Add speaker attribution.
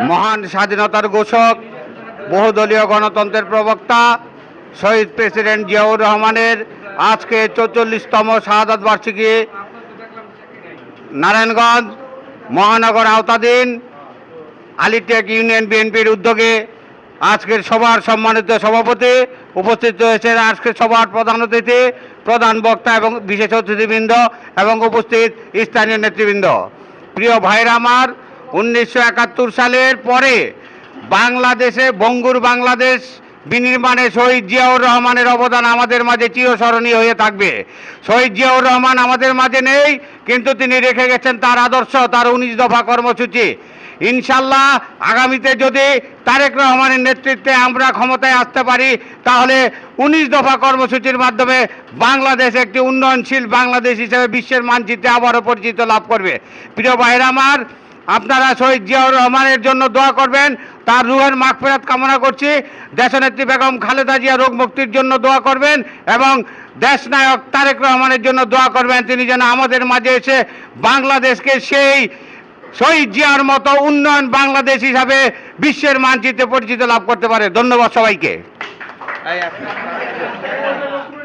Speaker 1: মহান স্বাধীনতার ঘোষক, বহুদলীয় গণতন্ত্রের প্রবক্তা শহীদ প্রেসিডেন্ট জিয়াউর রহমানের আজকে ৪৪তম শাহাদাত বার্ষিকী নারায়ণগঞ্জ মহানগর আওতাধীন আলিটেক ইউনিয়ন বিএনপির উদ্যোগে আজকের সভার সম্মানিত সভাপতি উপস্থিত রয়েছেন। আজকের সভার প্রধান অতিথি, প্রধান বক্তা এবং বিশেষ অতিথিবৃন্দ এবং উপস্থিত স্থানীয় নেতৃবৃন্দ। প্রিয় ভাইরা আমার, 1971 সালের পরে বাংলাদেশে ভঙ্গুর বাংলাদেশ বিনির্মাণে শহীদ জিয়াউর রহমানের অবদান আমাদের মাঝে চিরস্মরণীয় হয়ে থাকবে। শহীদ জিয়াউর রহমান আমাদের মাঝে নেই, কিন্তু তিনি রেখে গেছেন তার আদর্শ, তার 19 দফা কর্মসূচি। ইনশাল্লাহ আগামীতে যদি তারেক রহমানের নেতৃত্বে আমরা ক্ষমতায় আসতে পারি, তাহলে 19 দফা কর্মসূচির মাধ্যমে বাংলাদেশ একটি উন্নয়নশীল বাংলাদেশ হিসেবে বিশ্বের মানচিত্রে আবারও পরিচিত লাভ করবে। প্রিয় ভাইরা আমার, আপনারা শহীদ জিয়াউর রহমানের জন্য দোয়া করবেন, তার রুহের মাগফিরাত কামনা করছি। দেশনেত্রী বেগম খালেদা জিয়া রোগ মুক্তির জন্য দোয়া করবেন এবং দেশনায়ক তারেক রহমানের জন্য দোয়া করবেন, তিনি যেন আমাদের মাঝে এসে বাংলাদেশকে সেই শহীদ জিয়ার মতো উন্নয়ন বাংলাদেশ হিসাবে বিশ্বের মানচিত্রে পরিচিত লাভ করতে পারে। ধন্যবাদ সবাইকে।